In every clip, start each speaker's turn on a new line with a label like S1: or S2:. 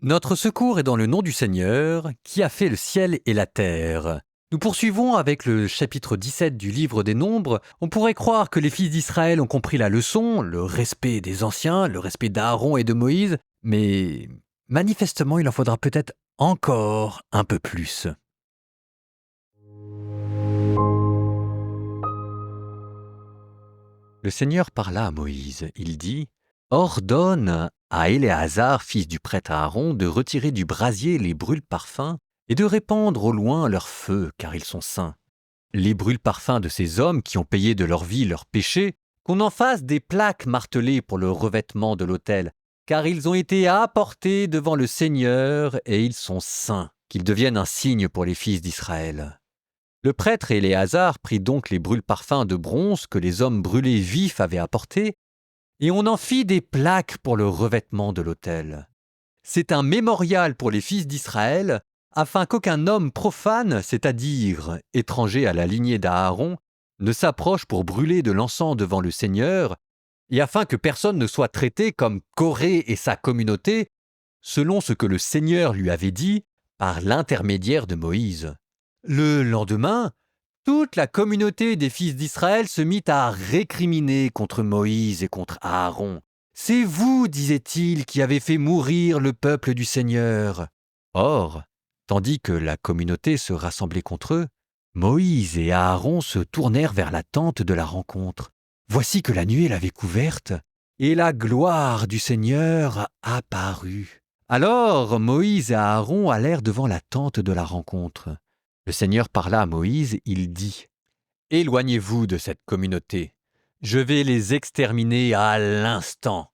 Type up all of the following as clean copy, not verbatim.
S1: Notre secours est dans le nom du Seigneur, qui a fait le ciel et la terre. Nous poursuivons avec le chapitre 17 du livre des Nombres. On pourrait croire que les fils d'Israël ont compris la leçon, le respect des anciens, le respect d'Aaron et de Moïse, mais manifestement il en faudra peut-être encore un peu plus. Le Seigneur parla à Moïse. Il dit « Ordonne à Éléazar, fils du prêtre Aaron, de retirer du brasier les brûle-parfums et de répandre au loin leur feu, car ils sont saints. Les brûle-parfums de ces hommes qui ont payé de leur vie leurs péchés, qu'on en fasse des plaques martelées pour le revêtement de l'autel, car ils ont été apportés devant le Seigneur et ils sont saints, qu'ils deviennent un signe pour les fils d'Israël. » Le prêtre Éléazar prit donc les brûle-parfums de bronze que les hommes brûlés vifs avaient apportés, et on en fit des plaques pour le revêtement de l'autel. C'est un mémorial pour les fils d'Israël, afin qu'aucun homme profane, c'est-à-dire étranger à la lignée d'Aaron, ne s'approche pour brûler de l'encens devant le Seigneur, et afin que personne ne soit traité comme Corée et sa communauté, selon ce que le Seigneur lui avait dit par l'intermédiaire de Moïse. Le lendemain, toute la communauté des fils d'Israël se mit à récriminer contre Moïse et contre Aaron. « C'est vous, disait-il, qui avez fait mourir le peuple du Seigneur. » Or, tandis que la communauté se rassemblait contre eux, Moïse et Aaron se tournèrent vers la tente de la rencontre. Voici que la nuée l'avait couverte, et la gloire du Seigneur apparut. Alors Moïse et Aaron allèrent devant la tente de la rencontre. Le Seigneur parla à Moïse, il dit « Éloignez-vous de cette communauté, je vais les exterminer à l'instant. »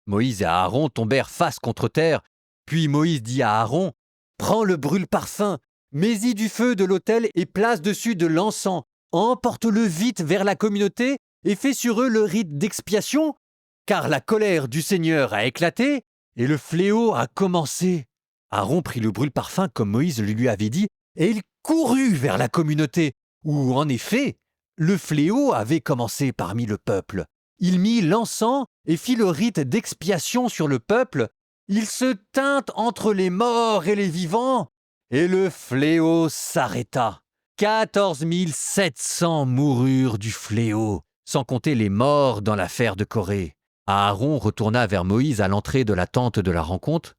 S1: Moïse et Aaron tombèrent face contre terre, puis Moïse dit à Aaron « Prends le brûle-parfum, mets-y du feu de l'autel et place dessus de l'encens, emporte-le vite vers la communauté et fais sur eux le rite d'expiation, car la colère du Seigneur a éclaté et le fléau a commencé. » Aaron prit le brûle-parfum comme Moïse le lui avait dit, et il courut vers la communauté, où, en effet, le fléau avait commencé parmi le peuple. Il mit l'encens et fit le rite d'expiation sur le peuple. Il se tint entre les morts et les vivants, et le fléau s'arrêta. 14 700 moururent du fléau, sans compter les morts dans l'affaire de Corée. Aaron retourna vers Moïse à l'entrée de la tente de la rencontre.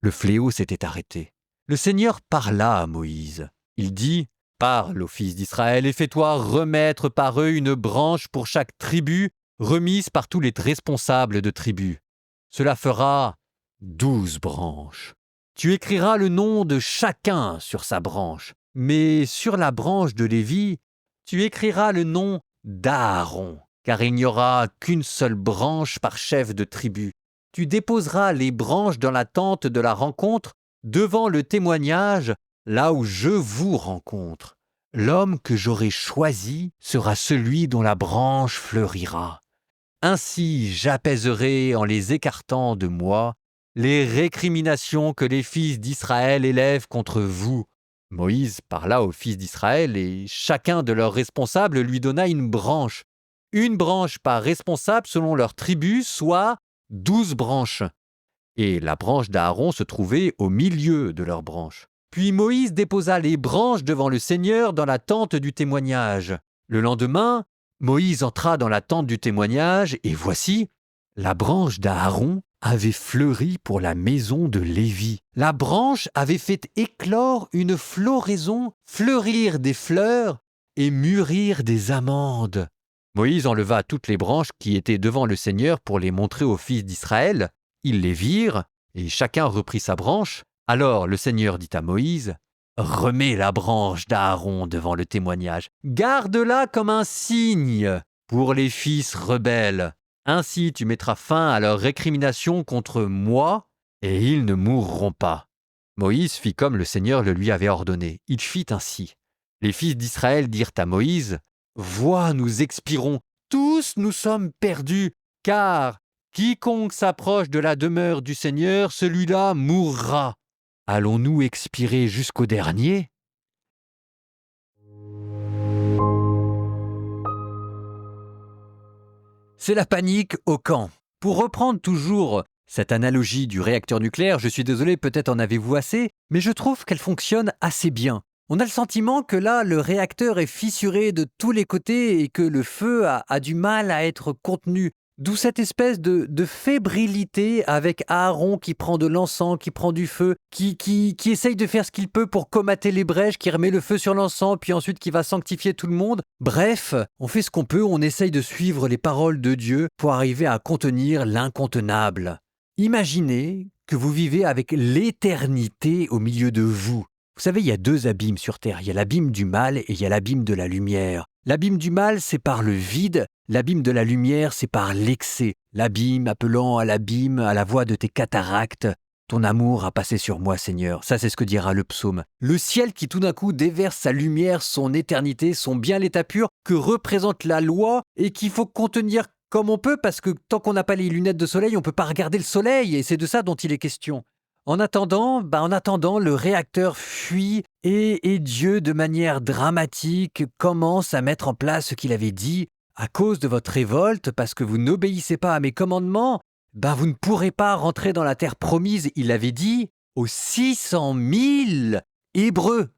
S1: Le fléau s'était arrêté. Le Seigneur parla à Moïse. Il dit « Parle aux fils d'Israël et fais-toi remettre par eux une branche pour chaque tribu, remise par tous les responsables de tribus. Cela fera 12 branches. Tu écriras le nom de chacun sur sa branche, mais sur la branche de Lévi, tu écriras le nom d'Aaron, car il n'y aura qu'une seule branche par chef de tribu. Tu déposeras les branches dans la tente de la rencontre, devant le témoignage, là où je vous rencontre. L'homme que j'aurai choisi sera celui dont la branche fleurira. Ainsi j'apaiserai en les écartant de moi les récriminations que les fils d'Israël élèvent contre vous. » Moïse parla aux fils d'Israël et chacun de leurs responsables lui donna une branche par responsable selon leur tribu, soit 12 branches. Et la branche d'Aaron se trouvait au milieu de leurs branches. Puis Moïse déposa les branches devant le Seigneur dans la tente du témoignage. Le lendemain, Moïse entra dans la tente du témoignage, et voici, la branche d'Aaron avait fleuri pour la maison de Lévi. La branche avait fait éclore une floraison, fleurir des fleurs et mûrir des amandes. Moïse enleva toutes les branches qui étaient devant le Seigneur pour les montrer aux fils d'Israël. Ils les virent, et chacun reprit sa branche. Alors le Seigneur dit à Moïse, « Remets la branche d'Aaron devant le témoignage. Garde-la comme un signe pour les fils rebelles. Ainsi tu mettras fin à leur récrimination contre moi, et ils ne mourront pas. » Moïse fit comme le Seigneur le lui avait ordonné. Il fit ainsi. Les fils d'Israël dirent à Moïse, « Vois, nous expirons, tous nous sommes perdus, car quiconque s'approche de la demeure du Seigneur, celui-là mourra. Allons-nous expirer jusqu'au dernier ?» C'est la panique au camp. Pour reprendre toujours Cette analogie du réacteur nucléaire, je suis désolé, peut-être en avez-vous assez, mais je trouve qu'elle fonctionne assez bien. On a le sentiment que là, le réacteur est fissuré de tous les côtés et que le feu a du mal à être contenu. D'où cette espèce de fébrilité avec Aaron qui prend de l'encens, qui prend du feu, qui essaye de faire ce qu'il peut pour colmater les brèches, qui remet le feu sur l'encens, puis ensuite qui va sanctifier tout le monde. Bref, on fait ce qu'on peut, on essaye de suivre les paroles de Dieu pour arriver à contenir l'incontenable. Imaginez que vous vivez avec l'éternité au milieu de vous. Vous savez, il y a deux abîmes sur Terre. Il y a l'abîme du mal et il y a l'abîme de la lumière. L'abîme du mal, c'est par le vide. L'abîme de la lumière, c'est par l'excès. L'abîme appelant à l'abîme, à la voix de tes cataractes. Ton amour a passé sur moi, Seigneur. Ça, c'est ce que dira le psaume. Le ciel qui tout d'un coup déverse sa lumière, son éternité, son bien l'état pur que représente la loi et qu'il faut contenir comme on peut parce que tant qu'on n'a pas les lunettes de soleil, on ne peut pas regarder le soleil et c'est de ça dont il est question. En attendant, le réacteur fuit et Dieu, de manière dramatique, commence à mettre en place ce qu'il avait dit. À cause de votre révolte, parce que vous n'obéissez pas à mes commandements, vous ne pourrez pas rentrer dans la terre promise, il avait dit, aux 600 000 Hébreux.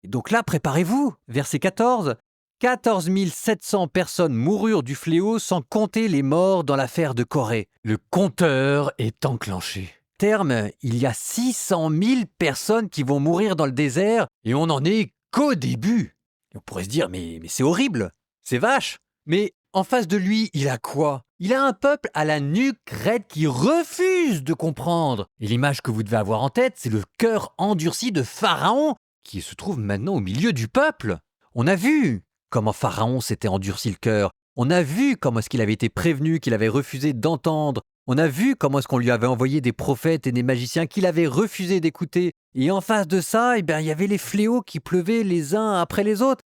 S1: Et donc là, préparez-vous, verset 14. 14 700 personnes moururent du fléau sans compter les morts dans l'affaire de Corée. Le compteur est enclenché. Terme, il y a 600 000 personnes qui vont mourir dans le désert et on n'en est qu'au début. Et on pourrait se dire, mais c'est horrible, c'est vache. Mais en face de lui, il a quoi? Il a un peuple à la nuque raide qui refuse de comprendre. Et l'image que vous devez avoir en tête, c'est le cœur endurci de Pharaon qui se trouve maintenant au milieu du peuple. On a vu comment Pharaon s'était endurci le cœur. On a vu comment est-ce qu'il avait été prévenu, qu'il avait refusé d'entendre. On a vu comment est-ce qu'on lui avait envoyé des prophètes et des magiciens qu'il avait refusé d'écouter. Et en face de ça, il y avait les fléaux qui pleuvaient les uns après les autres.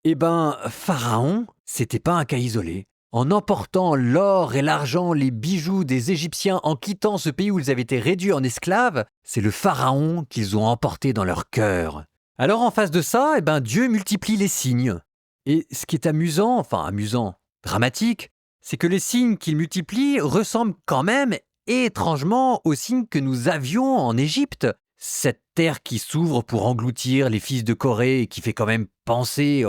S1: Pharaon, c'était pas un cas isolé. En emportant l'or et l'argent, les bijoux des Égyptiens, en quittant ce pays où ils avaient été réduits en esclaves, c'est le Pharaon qu'ils ont emporté dans leur cœur. Alors en face de ça, Dieu multiplie les signes. Et ce qui est amusant, dramatique, c'est que les signes qu'il multiplie ressemblent quand même étrangement aux signes que nous avions en Égypte. Cette terre qui s'ouvre pour engloutir les fils de Corée et qui fait quand même penser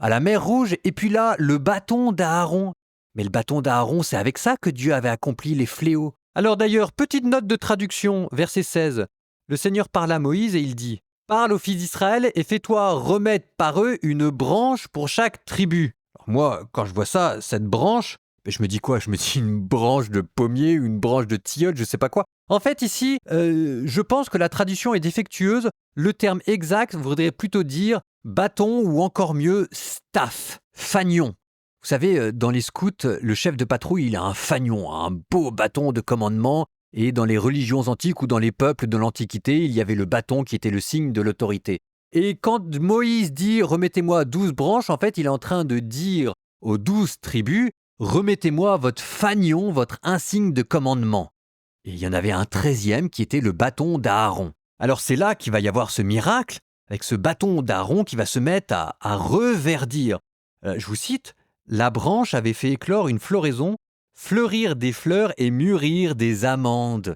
S1: à la mer Rouge. Et puis là, le bâton d'Aaron. Mais le bâton d'Aaron, c'est avec ça que Dieu avait accompli les fléaux. Alors d'ailleurs, petite note de traduction, verset 16. Le Seigneur parle à Moïse et il dit « Parle aux fils d'Israël et fais-toi remettre par eux une branche pour chaque tribu. » Alors moi, quand je vois ça, cette branche, je me dis quoi? Je me dis une branche de pommier, une branche de tilleul, je sais pas quoi. En fait, ici, je pense que la traduction est défectueuse. Le terme exact voudrait plutôt dire bâton ou encore mieux staff, fanion. Vous savez, dans les scouts, le chef de patrouille, il a un fanion, un beau bâton de commandement. Et dans les religions antiques ou dans les peuples de l'Antiquité, il y avait le bâton qui était le signe de l'autorité. Et quand Moïse dit « remettez-moi 12 branches », en fait, il est en train de dire aux 12 tribus « remettez-moi votre fanion, votre insigne de commandement ». Et il y en avait un 13e qui était le bâton d'Aaron. Alors c'est là qu'il va y avoir ce miracle, avec ce bâton d'Aaron qui va se mettre à reverdir. Je vous cite, « La branche avait fait éclore une floraison, fleurir des fleurs et mûrir des amandes. »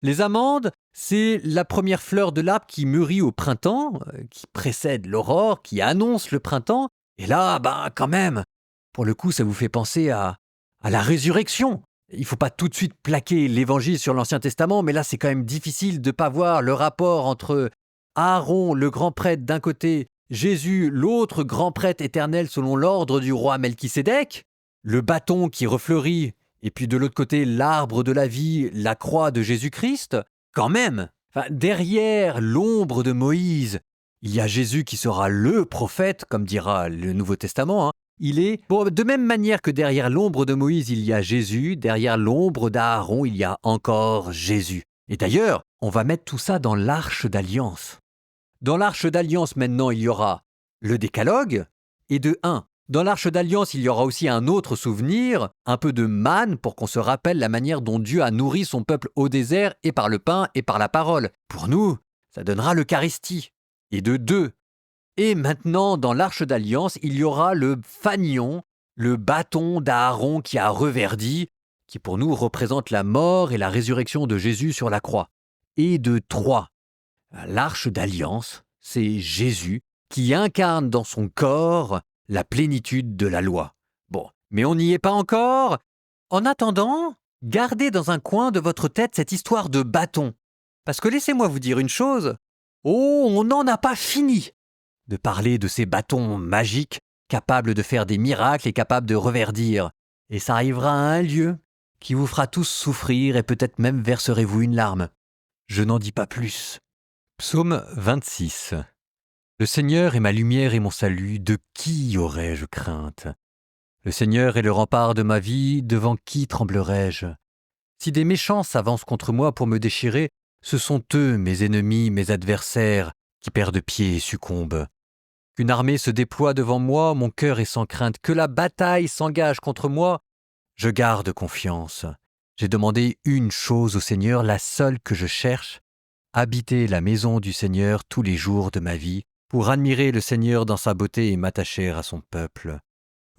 S1: Les amandes, c'est la première fleur de l'arbre qui mûrit au printemps, qui précède l'aurore, qui annonce le printemps. Et là, quand même, pour le coup, ça vous fait penser à la résurrection. Il ne faut pas tout de suite plaquer l'évangile sur l'Ancien Testament, mais là, c'est quand même difficile de ne pas voir le rapport entre Aaron, le grand prêtre d'un côté, Jésus, l'autre grand prêtre éternel selon l'ordre du roi Melchisédek, le bâton qui refleurit, et puis de l'autre côté, l'arbre de la vie, la croix de Jésus-Christ. Quand même, derrière l'ombre de Moïse, il y a Jésus qui sera le prophète, comme dira le Nouveau Testament. Il est, de même manière que derrière l'ombre de Moïse, il y a Jésus, derrière l'ombre d'Aaron, il y a encore Jésus. Et d'ailleurs, on va mettre tout ça dans l'arche d'alliance. Dans l'arche d'alliance, maintenant, il y aura le décalogue, et de 1. Dans l'arche d'alliance, il y aura aussi un autre souvenir, un peu de manne pour qu'on se rappelle la manière dont Dieu a nourri son peuple au désert et par le pain et par la parole. Pour nous, ça donnera l'Eucharistie. Et de 2. Et maintenant, dans l'arche d'alliance, il y aura le fanion, le bâton d'Aaron qui a reverdi. qui pour nous représente la mort et la résurrection de Jésus sur la croix. Et de 3, l'arche d'alliance, c'est Jésus qui incarne dans son corps la plénitude de la loi. Bon, mais on n'y est pas encore. En attendant, gardez dans un coin de votre tête cette histoire de bâton. Parce que laissez-moi vous dire une chose, on n'en a pas fini de parler de ces bâtons magiques capables de faire des miracles et capables de reverdir. Et ça arrivera à un lieu qui vous fera tous souffrir et peut-être même verserez-vous une larme. Je n'en dis pas plus. Psaume 26. Le Seigneur est ma lumière et mon salut, de qui aurais-je crainte ? Le Seigneur est le rempart de ma vie, devant qui tremblerais-je ? Si des méchants s'avancent contre moi pour me déchirer, ce sont eux, mes ennemis, mes adversaires, qui perdent pied et succombent. Qu'une armée se déploie devant moi, mon cœur est sans crainte. Que la bataille s'engage contre moi, je garde confiance. J'ai demandé une chose au Seigneur, la seule que je cherche, habiter la maison du Seigneur tous les jours de ma vie, pour admirer le Seigneur dans sa beauté et m'attacher à son peuple.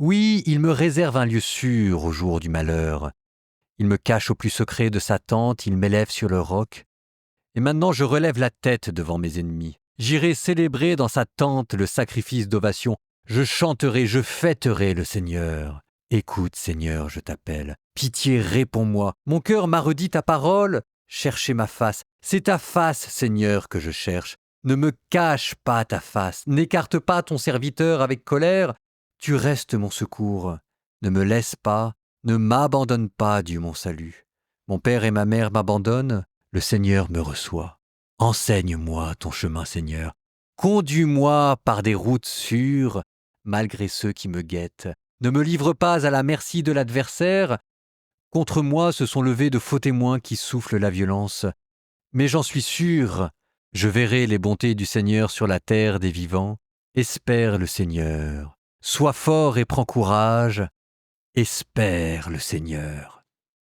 S1: Oui, il me réserve un lieu sûr au jour du malheur. Il me cache au plus secret de sa tente, il m'élève sur le roc. Et maintenant je relève la tête devant mes ennemis. J'irai célébrer dans sa tente le sacrifice d'ovation. Je chanterai, je fêterai le Seigneur. Écoute, Seigneur, je t'appelle. Pitié, réponds-moi. Mon cœur m'a redit ta parole. Cherchez ma face. C'est ta face, Seigneur, que je cherche. Ne me cache pas ta face. N'écarte pas ton serviteur avec colère. Tu restes mon secours. Ne me laisse pas. Ne m'abandonne pas, Dieu mon salut. Mon père et ma mère m'abandonnent. Le Seigneur me reçoit. Enseigne-moi ton chemin, Seigneur. Conduis-moi par des routes sûres, malgré ceux qui me guettent. Ne me livre pas à la merci de l'adversaire. Contre moi se sont levés de faux témoins qui soufflent la violence. Mais j'en suis sûr, je verrai les bontés du Seigneur sur la terre des vivants. Espère le Seigneur. Sois fort et prends courage. Espère le Seigneur.